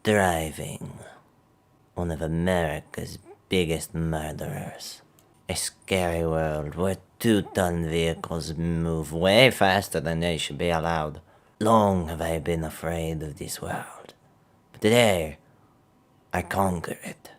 Driving. One of America's biggest murderers. A scary world where 2-ton vehicles move way faster than they should be allowed. Long have I been afraid of this world, but today I conquer it.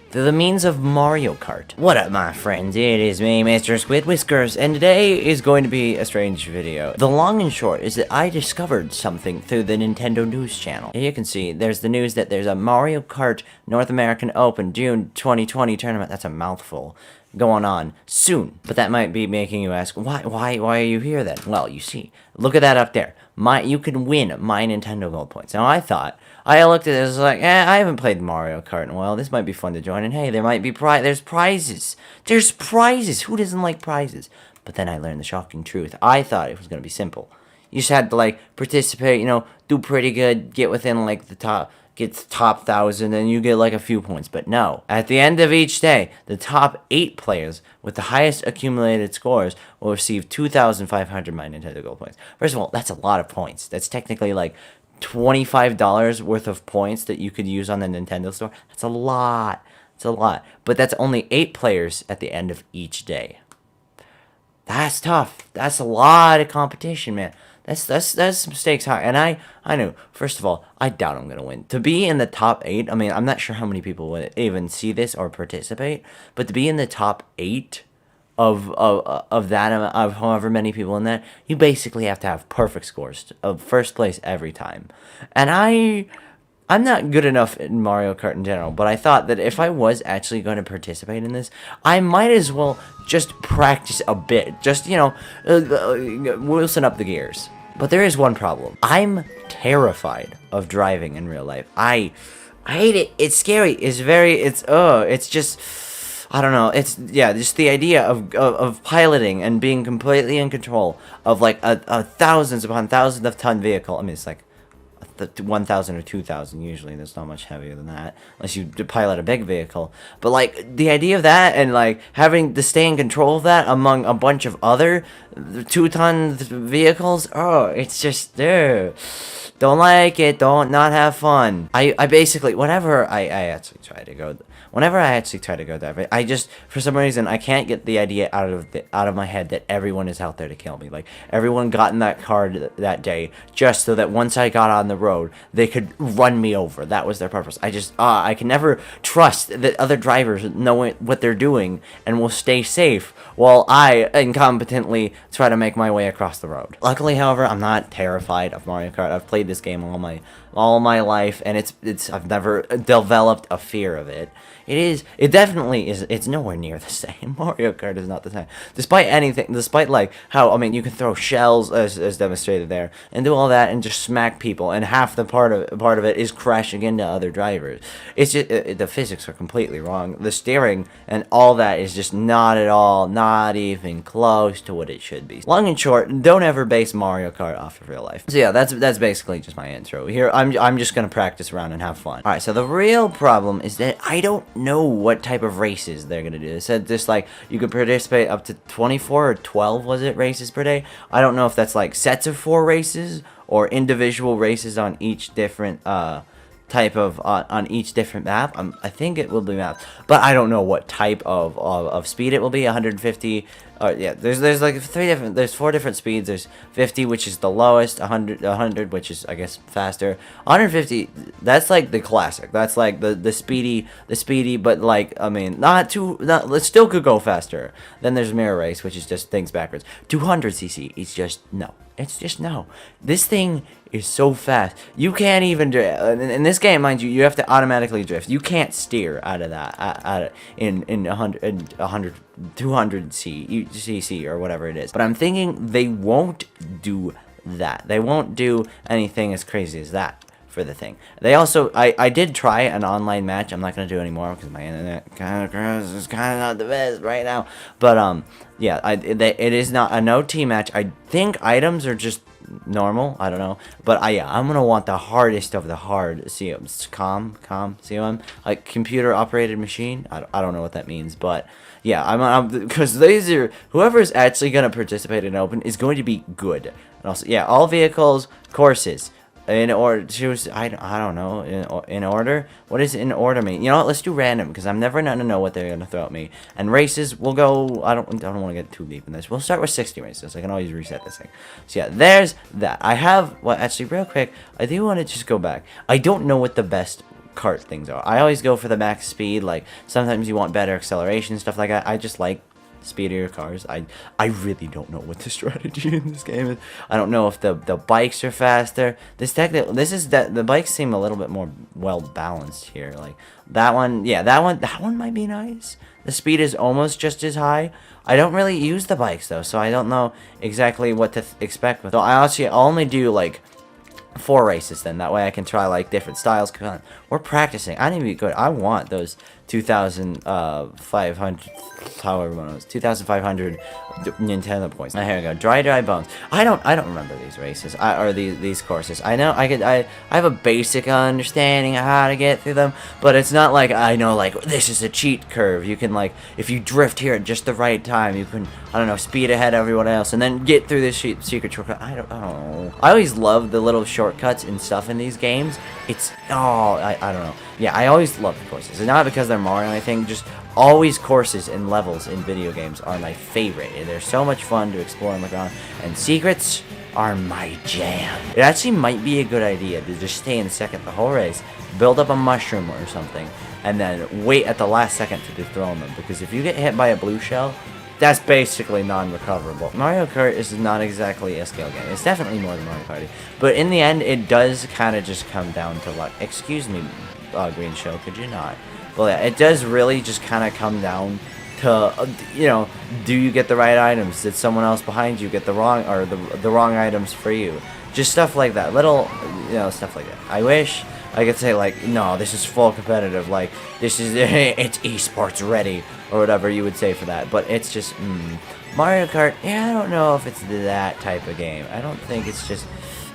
Through the means of Mario Kart. What up, my friends? It is me, Mr. Squid Whiskers, and today is going to be a strange video. The long and short is that I discovered something through the Nintendo News channel. Here you can see, there's the news that there's a Mario Kart North American Open June 2020 tournament. That's a mouthful. Going on soon. But that might be making you ask, why are you here then? Well, you see, look at that up there. You can win my Nintendo Gold points. Now I looked at this, I was like, I haven't played Mario Kart in a while. This might be fun to join. And hey, there might be there's prizes. There's prizes. Who doesn't like prizes? But then I learned the shocking truth. I thought it was going to be simple. You just had to, like, participate, do pretty good, get within, like, the top 1,000, and you get, like, a few points. But no. At the end of each day, the top 8 players with the highest accumulated scores will receive 2,500 My Nintendo Gold points. First of all, that's a lot of points. That's technically, like, $25 worth of points that you could use on the Nintendo store. That's a lot. It's a lot. But that's only 8 players at the end of each day. That's tough. That's a lot of competition, man. That's some stakes high. And I knew, first of all, I doubt I'm gonna win. To be in the top 8, I mean, I'm not sure how many people would even see this or participate, but to be in the top 8 of that amount, of however many people in that, you basically have to have perfect scores of first place every time. And I'm not good enough in Mario Kart in general, but I thought that if I was actually going to participate in this, I might as well just practice a bit. Just, loosen up the gears. But there is one problem. I'm terrified of driving in real life. I hate it. It's scary. It's just, I don't know. It's, just the idea of piloting and being completely in control of, like, a thousands upon thousands of ton vehicle. I mean, it's like 1,000 or 2,000 usually. There's not much heavier than that unless you pilot a big vehicle. But, like, the idea of that and, like, having to stay in control of that among a bunch of other 2-ton vehicles, it's just don't like it. Don't not have fun. I basically, whenever I actually try to go there, I just, for some reason, I can't get the idea out of my head that everyone is out there to kill me. Like, everyone got in that car that day just so that once I got on the road, they could run me over. That was their purpose. I can never trust that other drivers know what they're doing and will stay safe while I incompetently try to make my way across the road. Luckily, however, I'm not terrified of Mario Kart. I've played this game all my life, and I've never developed a fear of it. It definitely is. It's nowhere near the same. Mario Kart is not the same. Despite like how, I mean, you can throw shells as demonstrated there and do all that and just smack people, and half the part of it is crashing into other drivers. It's just the physics are completely wrong. The steering and all that is just not at all, not even close to what it should be. Long and short, don't ever base Mario Kart off of real life. So yeah, that's basically just my intro. Here, I'm just gonna practice around and have fun. All right, so the real problem is that I don't know what type of races they're gonna do. They said just like you could participate up to 24 or 12, was it, races per day? I don't know if that's like sets of 4 races or individual races on each different type of on each different map. I think it will be mapped, but I don't know what type of speed it will be. 150. There's like 4 different speeds. There's 50, which is the lowest. 100, which is, I guess, faster. 150, that's like the classic. That's like the speedy, but, like, I mean, it still could go faster. Then there's mirror race, which is just things backwards. 200cc, it's just no. It's just no. This thing is so fast. You can't even drift. In this game, mind you, you have to automatically drift. You can't steer out of that in 200 cc or whatever it is. But I'm thinking they won't do that. They won't do anything as crazy as that for the thing. They also, I did try an online match. I'm not gonna do anymore because my internet is kind of not the best right now. But yeah, it is not a no team match. I think items are just normal. I don't know, but I'm gonna want the hardest of the hard COMs. COM, like computer operated machine. I don't know what that means, but yeah, because these are, whoever's actually gonna participate in Open is going to be good. And also, yeah, all vehicles, courses. In order, choose, I don't know, in order? What does in order mean? You know what, let's do random, because I'm never going to know what they're going to throw at me. And races, we'll go, I don't want to get too deep in this. We'll start with 60 races. I can always reset this thing. So yeah, there's that. I have, well, actually, real quick, I do want to just go back. I don't know what the best kart things are. I always go for the max speed, like, sometimes you want better acceleration, stuff like that. I just like speedier cars. I really don't know what the strategy in this game is. I don't know if the bikes are faster. The bikes seem a little bit more well balanced here. Like that one, yeah, that one might be nice. The speed is almost just as high. I don't really use the bikes though, so I don't know exactly what to expect with. So I'll only do like 4 races then. That way I can try like different styles. Come on, we're practicing. I need to be good. I want those 2,500, however many it was, 2,500 Nintendo points. Now here we go. Dry bones. I don't remember these races. Or these courses. I know I have a basic understanding of how to get through them, but it's not like I know like this is a cheat curve. You can like if you drift here at just the right time, you can I don't know speed ahead of everyone else and then get through this secret shortcut. I don't know. I always love the little shortcuts and stuff in these games. It's I don't know. Yeah, I always love the courses. It's not because they're Mario or anything, just always courses and levels in video games are my favorite. They're so much fun to explore and look around, and secrets are my jam. It actually might be a good idea to just stay in second the whole race, build up a mushroom or something, and then wait at the last second to dethrone them, because if you get hit by a blue shell, that's basically non-recoverable. Mario Kart is not exactly a skill game. It's definitely more than Mario Party, but in the end, it does kind of just come down to luck. Excuse me, Green Show, could you not? Well, yeah, it does really just kind of come down to, you know, do you get the right items? Did someone else behind you get the wrong, or the wrong items for you? Just stuff like that, little, you know, stuff like that. I wish I could say like, no, this is full competitive, like, this is, it's esports ready, or whatever you would say for that, but it's just, Mario Kart, yeah, I don't know if it's that type of game. I don't think it's just,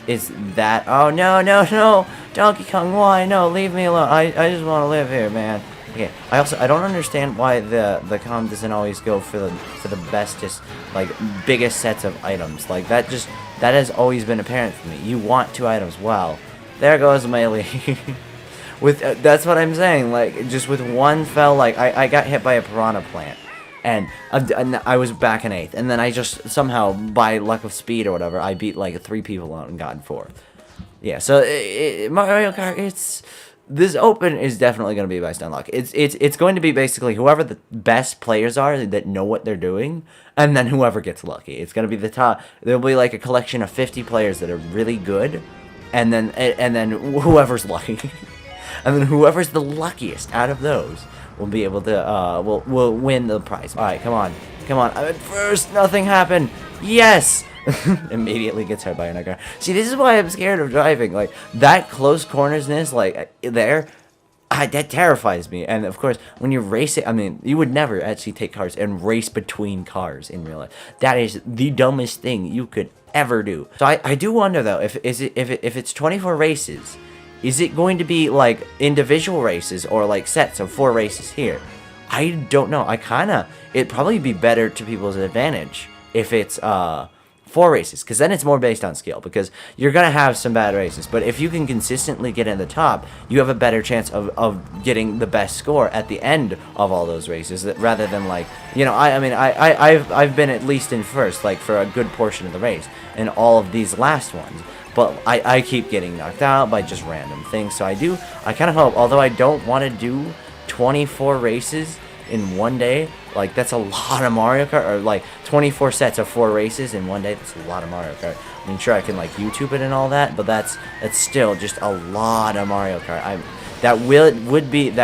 it's that, oh, no, Donkey Kong, why, no, leave me alone, I just want to live here, man. Okay, I don't understand why the com doesn't always go for the bestest, like, biggest sets of items, like, that has always been apparent for me. You want 2 items, wow, there goes Melee. With, that's what I'm saying, like, just with one fell, like, I got hit by a piranha plant, and I was back in 8th, and then I just, somehow, by luck of speed or whatever, I beat, like, 3 people out and got in 4th. Yeah, so, Mario Kart, this Open is definitely going to be based on luck. It's going to be basically whoever the best players are that know what they're doing, and then whoever gets lucky. It's going to be the top, there'll be, like, a collection of 50 players that are really good, and then whoever's lucky. And then whoever's the luckiest out of those will be able to, will win the prize. Alright, come on. I'm at first. Nothing happened. Yes! Immediately gets hurt by another car. See, this is why I'm scared of driving. Like, that close cornersness, like, there, that terrifies me. And, of course, when you're racing, I mean, you would never actually take cars and race between cars in real life. That is the dumbest thing you could ever do. So I do wonder, though, if it's 24 races, is it going to be, like, individual races or, like, sets of 4 races here? I don't know. It'd probably be better to people's advantage if it's, 4 races, because then it's more based on skill, because you're going to have some bad races, but if you can consistently get in the top, you have a better chance of getting the best score at the end of all those races, rather than, like, you know, I've been at least in first, like, for a good portion of the race, in all of these last ones. But I keep getting knocked out by just random things. So I kind of hope, although I don't want to do 24 races in one day, like, that's a lot of Mario Kart, or, like, 24 sets of 4 races in one day, that's a lot of Mario Kart. I mean, sure, I can, like, YouTube it and all that, but that's still just a lot of Mario Kart. That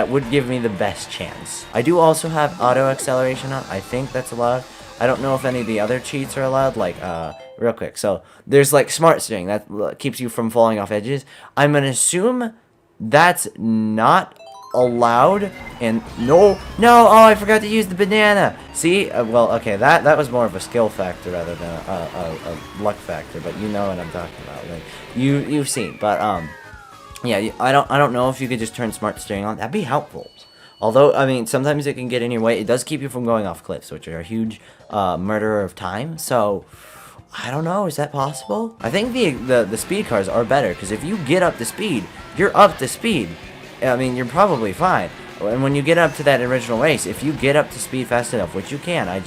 would give me the best chance. I do also have auto acceleration on. I think that's allowed. I don't know if any of the other cheats are allowed, like, real quick. So, there's, like, smart steering. That keeps you from falling off edges. I'm gonna assume that's not allowed, and no, oh, I forgot to use the banana. See, well, okay, that was more of a skill factor rather than a luck factor, but you know what I'm talking about. Like, you've seen, but, yeah, I don't know if you could just turn smart steering on. That'd be helpful. Although, I mean, sometimes it can get in your way. It does keep you from going off cliffs, which are a huge murderer of time. So, I don't know, is that possible? I think the speed cars are better, because if you get up to speed, you're up to speed. I mean, you're probably fine. And when you get up to that original race, if you get up to speed fast enough, which you can, I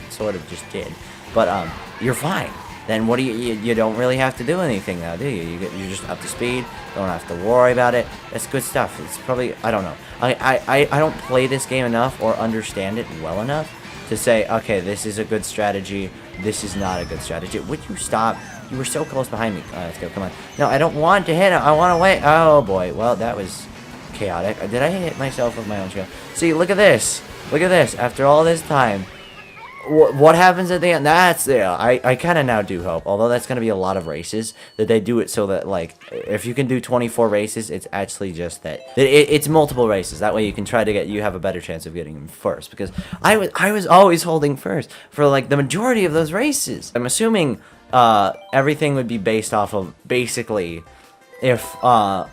sort of just did, but you're fine. Then what do you don't really have to do anything now, do you? You're just up to speed, don't have to worry about it. That's good stuff. It's probably, I don't know. I don't play this game enough or understand it well enough to say, okay, this is a good strategy, this is not a good strategy. Would you stop? You were so close behind me. Let's go, come on. No, I don't want to hit it. I want to wait. Oh, boy. Well, that was chaotic. Did I hit myself with my own shield? See, look at this. Look at this. After all this time, what happens at the end? That's there. I kind of now do hope, although that's going to be a lot of races, that they do it so that, like, if you can do 24 races, it's actually just that it's multiple races. That way you can try to you have a better chance of getting them first, because I was always holding first for, like, the majority of those races. I'm assuming everything would be based off of, basically, if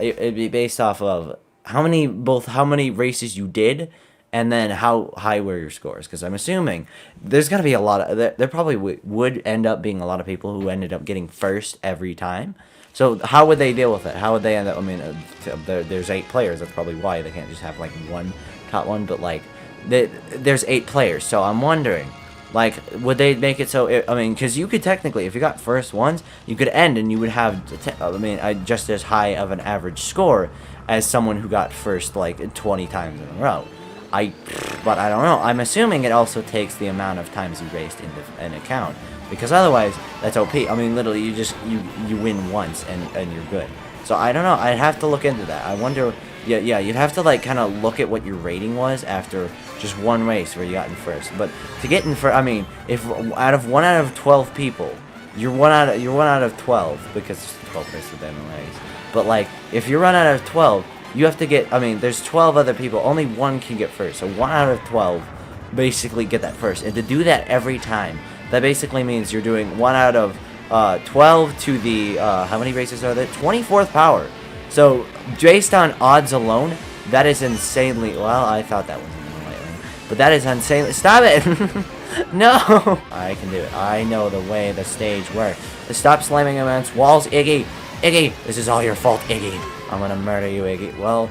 it'd be based off of how many races you did, and then how high were your scores, because I'm assuming there's going to be a lot of, there probably would end up being a lot of people who ended up getting first every time. So how would they deal with it? How would they end up, I mean, there's 8 players, that's probably why they can't just have, like, one top one, but, like, there's 8 players, so I'm wondering, like, would they make it so, I mean, because you could technically, if you got first ones, you could end and you would have, just as high of an average score as someone who got first, like, 20 times in a row. But I don't know. I'm assuming it also takes the amount of times you raced into an account, because otherwise that's OP. I mean, literally, you win once and you're good. So I don't know. I'd have to look into that. I wonder. Yeah. You'd have to, like, kind of look at what your rating was after just one race where you got in first. But to get in first, I mean, if out of 1 out of 12 people, you're one out of 12, because 12 races within the race. But, like, if you run out of 12. You have to get, I mean, there's 12 other people. Only one can get first. So 1 out of 12 basically get that first. And to do that every time, that basically means you're doing 1 out of 12 to the, how many races are there? 24th power. So based on odds alone, that is insanely, well, I thought that was lightning. But that is insanely, stop it! No! I can do it. I know the way the stage works. Stop slamming against walls, Iggy! Iggy! This is all your fault, Iggy! I'm gonna murder you, Iggy. Well,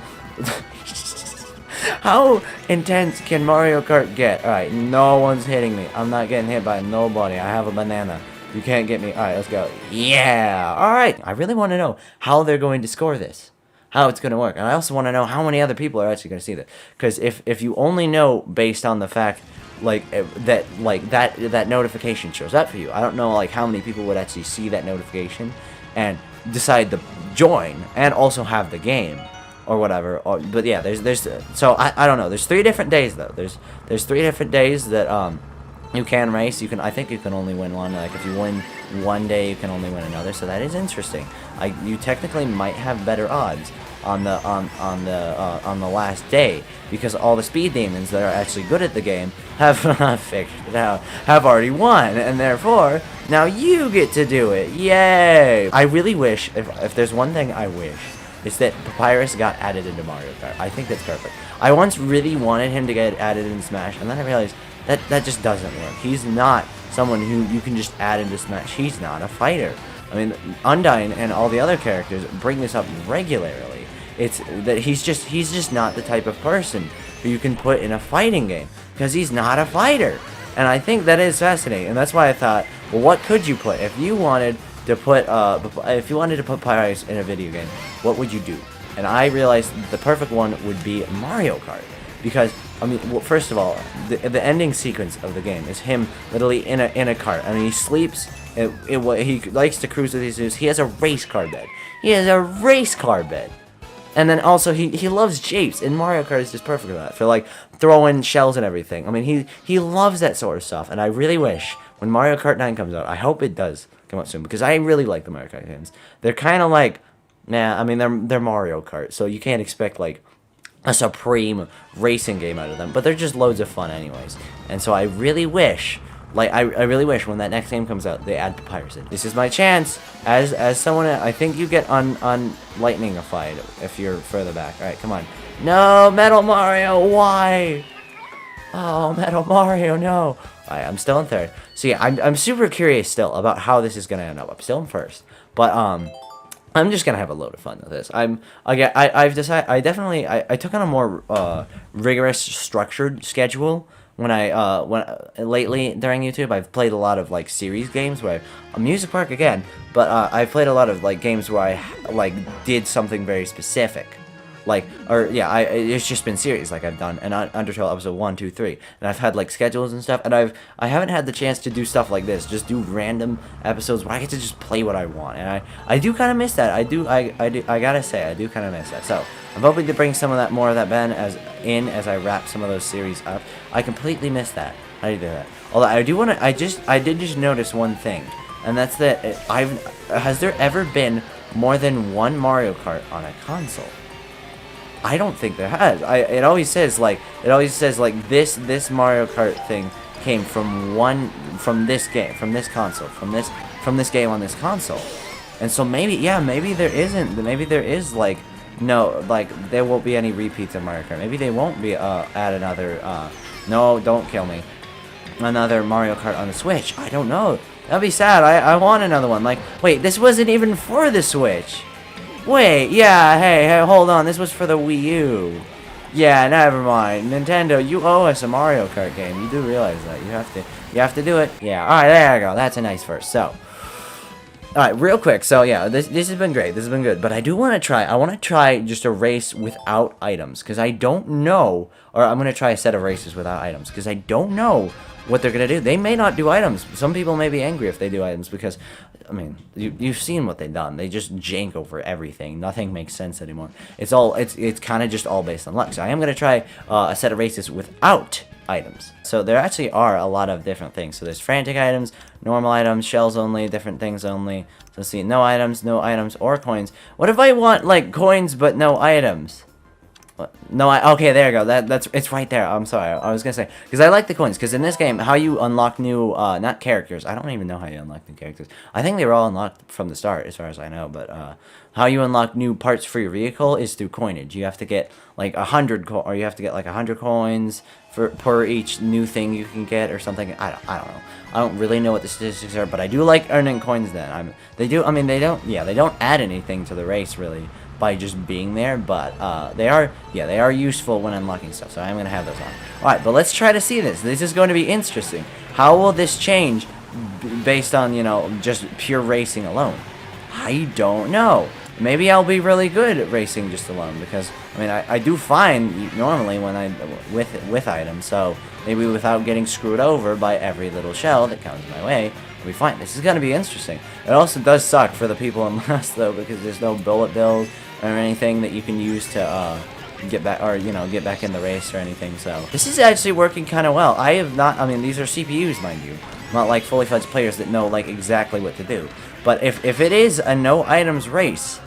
how intense can Mario Kart get? Alright, no one's hitting me. I'm not getting hit by nobody. I have a banana. You can't get me. Alright, let's go. Yeah! Alright, I really want to know how they're going to score this. How it's going to work. And I also want to know how many other people are actually going to see this. Because if you only know based on the fact, like, that notification shows up for you. I don't know, like, how many people would actually see that notification and decide to join and also have the game or whatever. But yeah, there's so I don't know. There's 3 different days though. There's 3 different days that you can race. I think you can only win one. Like, if you win one day, you can only win another. So that is interesting. You technically might have better odds on the last day, because all the speed demons that are actually good at the game have figured it out, have already won, and therefore now you get to do it. Yay! I really wish, if there's one thing I wish, it's that Papyrus got added into Mario Kart. I think that's perfect. I once really wanted him to get added in Smash, and then I realized that just doesn't work. He's not someone who you can just add into Smash. He's not a fighter. I mean, Undyne and all the other characters bring this up regularly. It's that he's just not the type of person who you can put in a fighting game, because he's not a fighter. And I think that is fascinating, and that's why I thought, well, what could you put if you wanted to put Papyrus in a video game? What would you do? And I realized the perfect one would be Mario Kart, because I mean, well, first of all, the ending sequence of the game is him literally in a cart. I mean, he sleeps. He likes to cruise with his news. He has a race car bed. He has a race car bed. And then also, he loves japes, and Mario Kart is just perfect for that, for, like, throwing shells and everything. I mean, he loves that sort of stuff, and I really wish, when Mario Kart 9 comes out, I hope it does come out soon, because I really like the Mario Kart games. They're kind of like, I mean, they're Mario Kart, so you can't expect, like, a supreme racing game out of them, but they're just loads of fun anyways. And so I really wish, like, I really wish when that next game comes out, they add Papyrus in. This is my chance, as someone, I think you get lightningified if you're further back. Alright, come on. No, Metal Mario, why? Oh, Metal Mario, no. Alright, I'm still in third. So yeah, I'm super curious still about how this is gonna end up. I'm still in first, but I'm just gonna have a load of fun with this. I've decided I took on a more rigorous, structured schedule when lately during YouTube. I've played a lot of like series games where Music Park again, but I've played a lot of like games where I like did something very specific. It's just been series like I've done, and Undertale episode 1, 2, 3, and I've had like schedules and stuff, and I haven't had the chance to do stuff like this, just do random episodes where I get to just play what I want, and I do kind of miss that. I gotta say I do kind of miss that. So I'm hoping to bring some of that more of that Ben as I wrap some of those series up. I completely missed that. How do you do that? Although I do want to, I did just notice one thing, and that's that has there ever been more than one Mario Kart on a console? I don't think there has. It always says like this Mario Kart thing came from this game, from this console, from this game on this console. And so maybe there isn't. Maybe there is like no, like there won't be any repeats of Mario Kart. Maybe they won't be add another no, don't kill me. Another Mario Kart on the Switch. I don't know. That'd be sad. I want another one. Like, wait, this wasn't even for the Switch. Wait, yeah, hey, hold on, this was for the Wii U. Yeah, never mind. Nintendo, you owe us a Mario Kart game. You do realize that. You have to do it. Yeah, alright, there you go. That's a nice first. So, alright, real quick. So, yeah, this has been great. This has been good. But I want to try just a race without items. Because I don't know, or I'm going to try a set of races without items. Because I don't know what they're going to do. They may not do items. Some people may be angry if they do items because, I mean, you've seen what they've done. They just jank over everything. Nothing makes sense anymore. It's kind of just all based on luck. So I am going to try a set of races without items. So there actually are a lot of different things. So there's frantic items, normal items, shells only, different things only. So let's see, no items, or coins. What if I want, like, coins but no items? No, okay, there you go. It's right there. I'm sorry. I was gonna say because I like the coins. Because in this game, how you unlock new not characters. I don't even know how you unlock new characters. I think they were all unlocked from the start, as far as I know. But how you unlock new parts for your vehicle is through coinage. You have to get like 100 or you have to get like 100 coins per each new thing you can get or something. I don't know. I don't really know what the statistics are, but I do like earning coins. Then they don't add anything to the race really by just being there, but they are useful when unlocking stuff, so I'm going to have those on. Alright, but let's try to see this. This is going to be interesting. How will this change based on, just pure racing alone? I don't know. Maybe I'll be really good at racing just alone, because, I mean, I do fine normally when with items, so maybe without getting screwed over by every little shell that comes my way, I'll be fine. This is going to be interesting. It also does suck for the people in last, though, because there's no bullet bills or anything that you can use to get back, or get back in the race or anything. So this is actually working kind of well. I mean, these are CPUs, mind you, not like fully fledged players that know like exactly what to do. But if it is a no items race,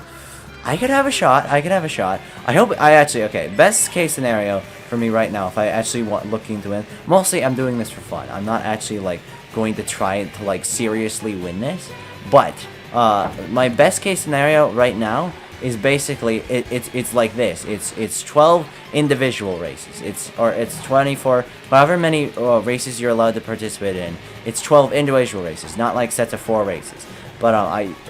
I could have a shot. I hope okay. Best case scenario for me right now, if I actually looking to win, mostly I'm doing this for fun. I'm not actually like going to try to like seriously win this. But my best case scenario right now is basically it's like this. It's 12 individual races. It's 24, however many races you're allowed to participate in. It's 12 individual races, not like sets of 4 races. But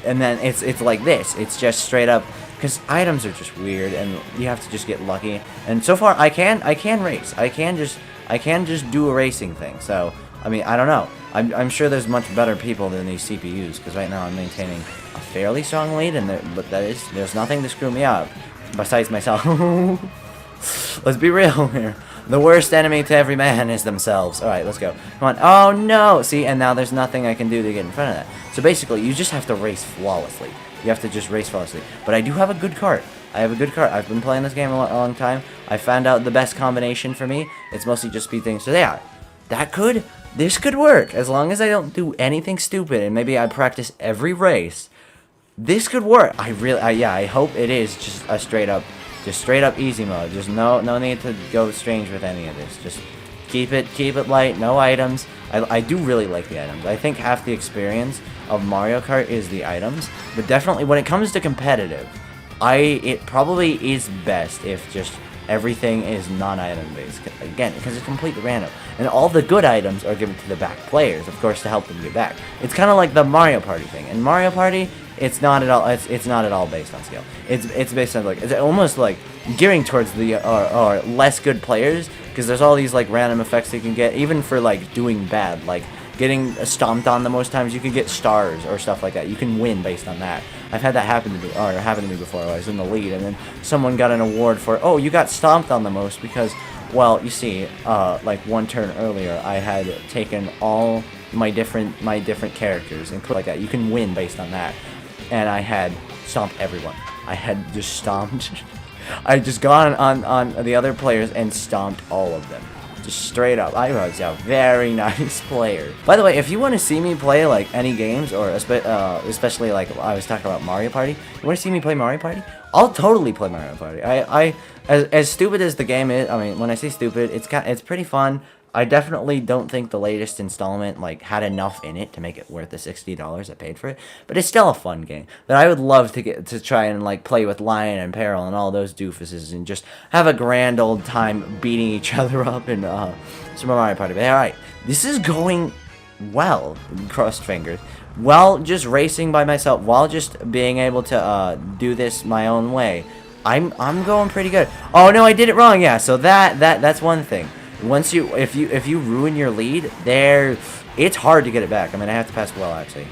and then it's like this. It's just straight up because items are just weird and you have to just get lucky. And so far I can race. I can just do a racing thing. So I mean, I don't know. I'm sure there's much better people than these CPUs, because right now I'm maintaining a fairly strong lead, and there's nothing to screw me up besides myself. Let's be real here. The worst enemy to every man is themselves. Alright, let's go. Come on. Oh, no! See, and now there's nothing I can do to get in front of that. So basically, you just have to race flawlessly. You have to just race flawlessly. But I do have a good cart. I've been playing this game a long time. I found out the best combination for me. It's mostly just speed things. So yeah, this could work. As long as I don't do anything stupid and maybe I practice every race, this could work. I hope it is just a straight up easy mode. Just no need to go strange with any of this. Just keep it light, no items. I do really like the items. I think half the experience of Mario Kart is the items, but definitely when it comes to competitive, it probably is best if just everything is non-item based. Again, because it's completely random. And all the good items are given to the back players, of course, to help them get back. It's kind of like the Mario Party thing. In Mario Party, it's not at all. It's not at all based on skill. It's based on like, it's almost like gearing towards the or less good players, because there's all these like random effects you can get, even for like doing bad, like getting stomped on the most times. You can get stars or stuff like that. You can win based on that. I've had that happen to me before. I was in the lead, and then someone got an award for, oh, you got stomped on the most because, well, you see, like one turn earlier, I had taken all my different characters and like that. You can win based on that, and I had stomped everyone. I had just stomped. I just gone on the other players and stomped all of them. Just straight up. I was a very nice player. By the way, if you want to see me play like any games, or especially like I was talking about Mario Party, you want to see me play Mario Party? I'll totally play Mario Party. As stupid as the game is, I mean, when I say stupid, it's pretty fun. I definitely don't think the latest installment like had enough in it to make it worth the $60 I paid for it, but it's still a fun game that I would love to get to try and like play with Lion and Peril and all those doofuses and just have a grand old time beating each other up in Super Mario Party. But alright, this is going well, crossed fingers, while just racing by myself, while just being able to do this my own way. I'm going pretty good. Oh no, I did it wrong. Yeah, so that's one thing. Once if you ruin your lead, it's hard to get it back. I mean, I have to pass well, actually.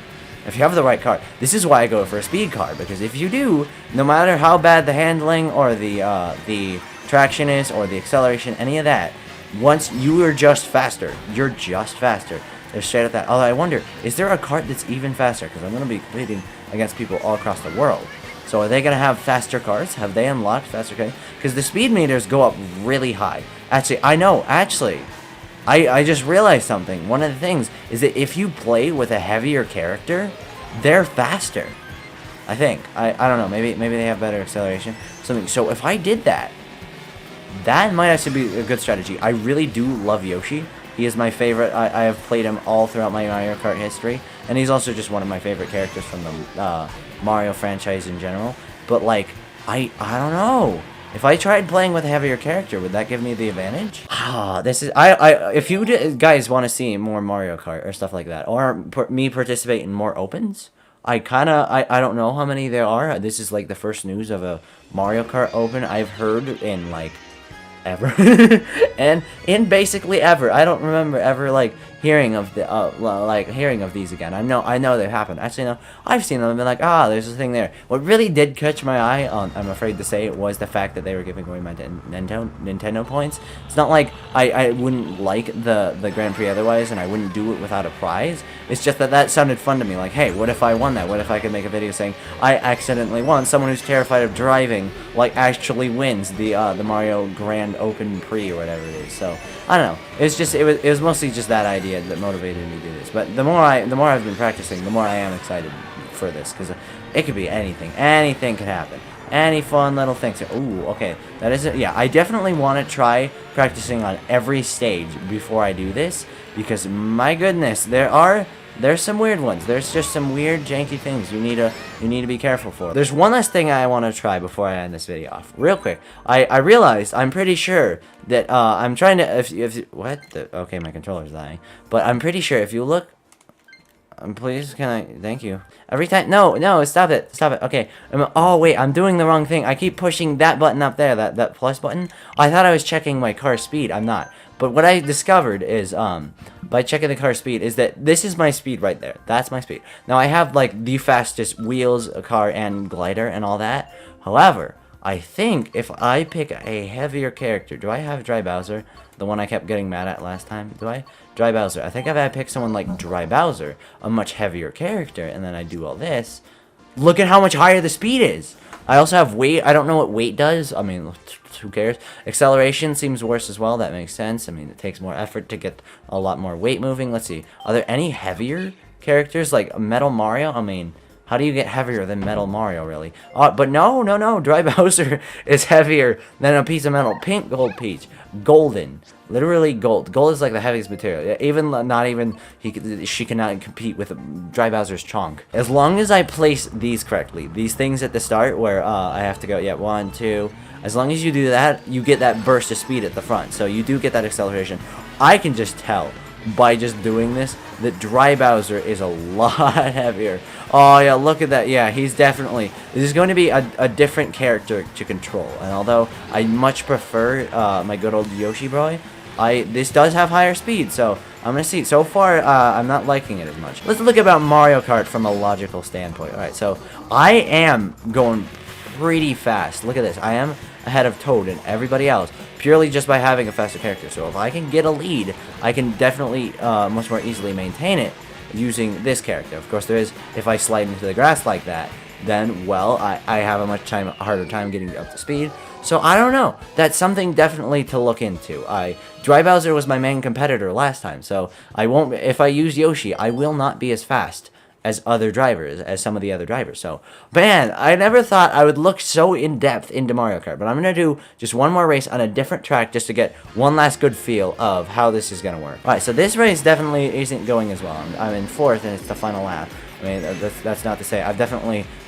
If you have the right car. This is why I go for a speed car, because if you do, no matter how bad the handling or the traction is or the acceleration, any of that, once you are just faster, you're just faster. They're straight at that. Although I wonder, is there a kart that's even faster? Because I'm going to be competing against people all across the world. So are they going to have faster cars? Have they unlocked faster cars? Because the speed meters go up really high. Actually, I know. Actually, I just realized something. One of the things is that if you play with a heavier character, they're faster. I think. I don't know. Maybe they have better acceleration. Something. So if I did that, that might actually be a good strategy. I really do love Yoshi. He is my favorite. I have played him all throughout my Mario Kart history, and he's also just one of my favorite characters from the Mario franchise in general. But like, I don't know. If I tried playing with a heavier character, would that give me the advantage? This is if you guys want to see more Mario Kart or stuff like that, or me participate in more opens, I don't know how many there are. This is like the first news of a Mario Kart Open I've heard in like ever, and in basically ever. I don't remember ever like hearing of these again. I know they've happened. Actually, no, I've seen them and been like, there's a thing there. What really did catch my eye, I'm afraid to say, was the fact that they were giving away my Nintendo points. It's not like I wouldn't like the Grand Prix otherwise, and I wouldn't do it without a prize. It's just that sounded fun to me. Like, hey, what if I won that? What if I could make a video saying I accidentally won? Someone who's terrified of driving like actually wins the Mario Grand Open Prix or whatever it is. So I don't know. It was mostly just that idea that motivated me to do this. But the more I've been practicing, the more I am excited for this, because it could be anything. Anything could happen. Any fun little things. Ooh, okay. That is it. Yeah, I definitely want to try practicing on every stage before I do this, because my goodness, there's some weird ones. There's just some weird janky things you need to be careful for. There's one last thing I want to try before I end this video off. Real quick. I realized, I'm pretty sure that I'm trying to okay, my controller's dying. But I'm pretty sure if you look, please, thank you. Every time, no, stop it. Okay. Oh wait, I'm doing the wrong thing. I keep pushing that button up there, that plus button. I thought I was checking my car speed. I'm not. But what I discovered is, by checking the car speed, is that this is my speed right there. That's my speed. Now, I have, like, the fastest wheels, a car, and glider, and all that. However, I think if I pick a heavier character, do I have Dry Bowser? The one I kept getting mad at last time? Do I? Dry Bowser. I think if I pick someone like Dry Bowser, a much heavier character, and then I do all this, look at how much higher the speed is. I also have weight. I don't know what weight does. I mean, who cares? Acceleration seems worse as well. That makes sense. I mean, it takes more effort to get a lot more weight moving. Let's see. Are there any heavier characters like Metal Mario? I mean, How do you get heavier than Metal Mario, really? But no. Dry Bowser is heavier than a piece of metal. Pink Gold Peach. Golden. Literally gold. Gold is like the heaviest material. Even, not even, she cannot compete with Dry Bowser's chonk. As long as I place these correctly, these things at the start where I have to go, yeah, 1, 2. As long as you do that, you get that burst of speed at the front. So you do get that acceleration. I can just tell by just doing this that Dry Bowser is a lot heavier. Oh yeah, look at that. Yeah, he's definitely, this is going to be a different character to control. And although I much prefer my good old Yoshi boy, this does have higher speed, so I'm gonna see. So far, I'm not liking it as much. Let's look about Mario Kart from a logical standpoint. Alright, so I am going pretty fast. Look at this. I am ahead of Toad and everybody else purely just by having a faster character. So if I can get a lead, I can definitely much more easily maintain it using this character. Of course, there is, if I slide into the grass like that, then, well, I have a much harder time getting up to speed. So I don't know. That's something definitely to look into. Dry Bowser was my main competitor last time, so I won't. If I use Yoshi, I will not be as fast as some of the other drivers. So, man, I never thought I would look so in depth into Mario Kart. But I'm gonna do just one more race on a different track just to get one last good feel of how this is gonna work. All right, so this race definitely isn't going as well. I'm in 4th, and it's the final lap. I mean, that's not to say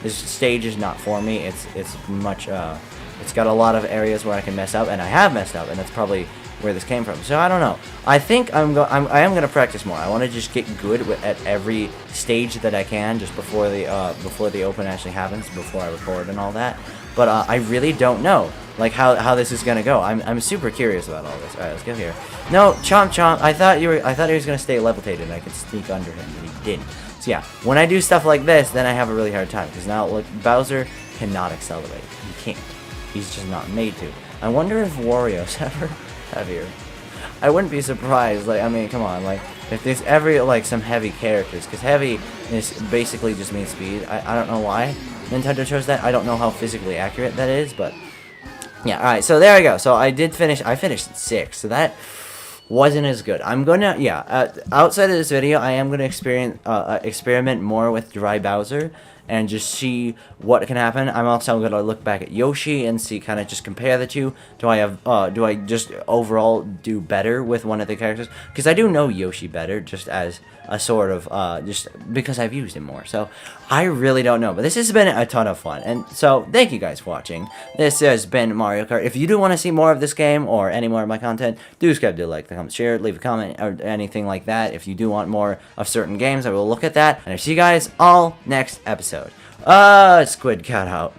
this stage is not for me. It's much. It's got a lot of areas where I can mess up, and I have messed up, and that's probably where this came from. So I don't know. I think I am gonna practice more. I want to just get good at every stage that I can just before the open actually happens, before I record and all that. But I really don't know like how this is gonna go. I'm super curious about all this. All right, let's go here. No, Chomp. I thought he was gonna stay levitated and I could sneak under him, but he didn't. So yeah, when I do stuff like this, then I have a really hard time because now look, Bowser cannot accelerate. He can't. He's just not made to. I wonder if Wario's ever heavier. I wouldn't be surprised. Like, I mean, come on. Like, if there's ever like some heavy characters, because heavy is basically just means speed. I don't know why Nintendo chose that. I don't know how physically accurate that is, but yeah. All right. So there we go. So I finished 6th. So that wasn't as good. I'm gonna outside of this video, I am gonna experiment more with Dry Bowser and just see what can happen. I'm also gonna look back at Yoshi and see, kind of just compare the two. Do I just overall do better with one of the characters? Because I do know Yoshi better, just as a sort of just because I've used him more. So I really don't know, but this has been a ton of fun. And so thank you guys for watching. This has been Mario Kart. If you do want to see more of this game or any more of my content, do subscribe, do like, comment, share, leave a comment, or anything like that. If you do want more of certain games, I will look at that. And I'll see you guys all next episode. Squid Cat out.